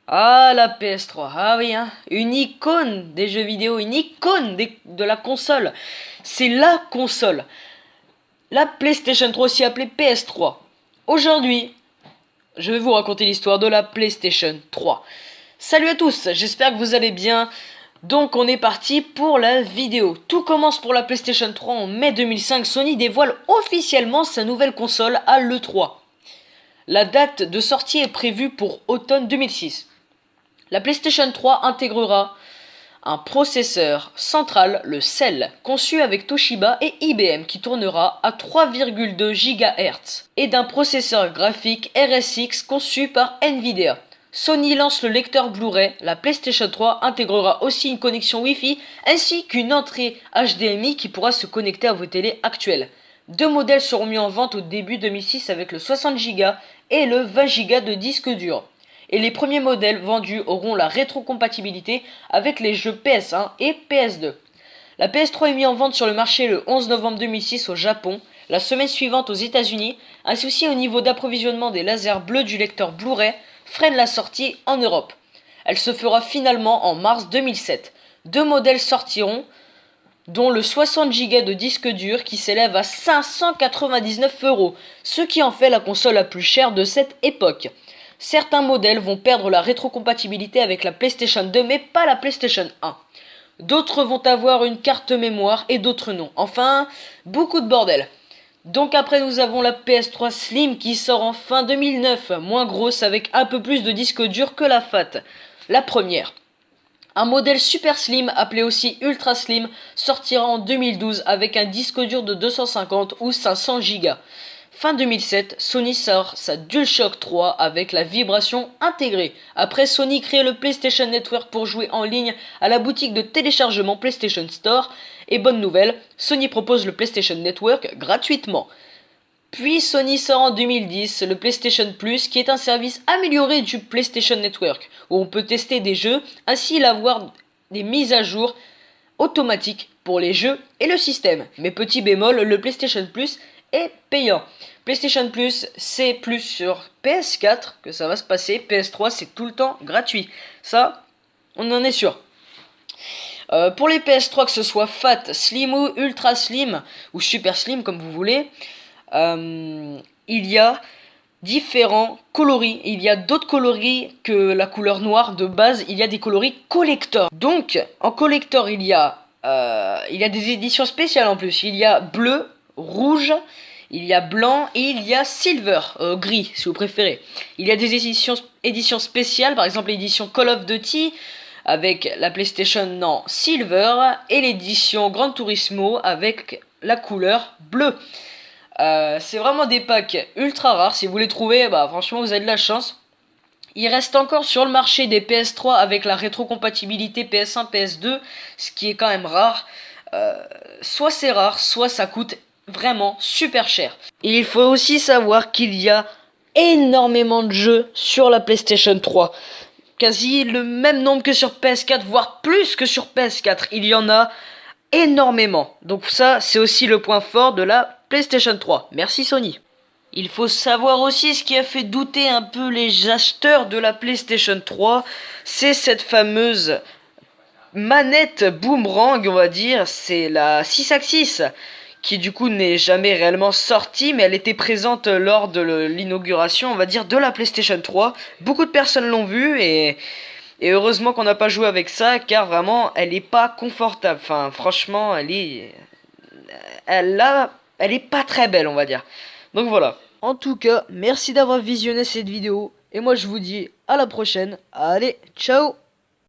Ah, la PS3, ah oui, hein, une icône des jeux vidéo, une icône de la console. C'est la console. La PlayStation 3, aussi appelée PS3. Aujourd'hui, je vais vous raconter l'histoire de la PlayStation 3. Salut à tous, j'espère que vous allez bien. Donc on est parti pour la vidéo. Tout commence pour la PlayStation 3 en mai 2005. Sony dévoile officiellement sa nouvelle console à l'E3. La date de sortie est prévue pour automne 2006. La PlayStation 3 intégrera un processeur central, le Cell, conçu avec Toshiba et IBM qui tournera à 3,2 GHz, et d'un processeur graphique RSX conçu par Nvidia. Sony lance le lecteur Blu-ray, la PlayStation 3 intégrera aussi une connexion Wi-Fi ainsi qu'une entrée HDMI qui pourra se connecter à vos télés actuelles. Deux modèles seront mis en vente au début 2006 avec le 60 Go et le 20 Go de disque dur. Et les premiers modèles vendus auront la rétrocompatibilité avec les jeux PS1 et PS2. La PS3 est mise en vente sur le marché le 11 novembre 2006 au Japon, la semaine suivante aux États-Unis. Un souci au niveau d'approvisionnement des lasers bleus du lecteur Blu-ray freine la sortie en Europe. Elle se fera finalement en mars 2007. Deux modèles sortiront, dont le 60 Go de disque dur qui s'élève à 599 €, ce qui en fait la console la plus chère de cette époque. Certains modèles vont perdre la rétrocompatibilité avec la PlayStation 2 mais pas la PlayStation 1. D'autres vont avoir une carte mémoire et d'autres non. Enfin, beaucoup de bordel. Donc après nous avons la PS3 Slim qui sort en fin 2009, moins grosse avec un peu plus de disque dur que la Fat. La première. Un modèle super slim, appelé aussi ultra slim, sortira en 2012 avec un disque dur de 250 ou 500 Go. Fin 2007, Sony sort sa DualShock 3 avec la vibration intégrée. Après, Sony crée le PlayStation Network pour jouer en ligne à la boutique de téléchargement PlayStation Store. Et bonne nouvelle, Sony propose le PlayStation Network gratuitement. Puis Sony sort en 2010 le PlayStation Plus qui est un service amélioré du PlayStation Network où on peut tester des jeux ainsi avoir des mises à jour automatiques pour les jeux et le système. Mais petit bémol, le PlayStation Plus est payant. PlayStation Plus, c'est plus sur PS4 que ça va se passer. PS3, c'est tout le temps gratuit. Ça, on en est sûr. Pour les PS3, que ce soit Fat, Slim ou Ultra Slim, ou Super Slim comme vous voulez, il y a différents coloris. Il y a d'autres coloris que la couleur noire de base. Il y a des coloris collector. Donc, en collector, il y a des éditions spéciales en plus. Il y a bleu, rouge, il y a blanc et il y a silver, gris si vous préférez. Il y a des éditions spéciales, par exemple l'édition Call of Duty avec la PlayStation en silver et l'édition Gran Turismo avec la couleur bleue. C'est vraiment des packs ultra rares. Si vous les trouvez, bah franchement vous avez de la chance. Il reste encore sur le marché des PS3 avec la rétrocompatibilité PS1, PS2, ce qui est quand même rare. Soit c'est rare, soit ça coûte vraiment super cher. Et il faut aussi savoir qu'il y a énormément de jeux sur la PlayStation 3. Quasi le même nombre que sur PS4, voire plus que sur PS4. Il y en a énormément. Donc ça, c'est aussi le point fort de la PlayStation 3. Merci Sony. Il faut savoir aussi ce qui a fait douter un peu les acheteurs de la PlayStation 3, c'est cette fameuse manette boomerang, on va dire, c'est la 6-axis, qui du coup n'est jamais réellement sortie, mais elle était présente lors de l'inauguration, on va dire, de la PlayStation 3. Beaucoup de personnes l'ont vue et heureusement qu'on n'a pas joué avec ça, car vraiment, elle est pas confortable. Enfin, franchement, elle est pas très belle, on va dire. Donc voilà. En tout cas, merci d'avoir visionné cette vidéo. Et moi, je vous dis à la prochaine. Allez, ciao!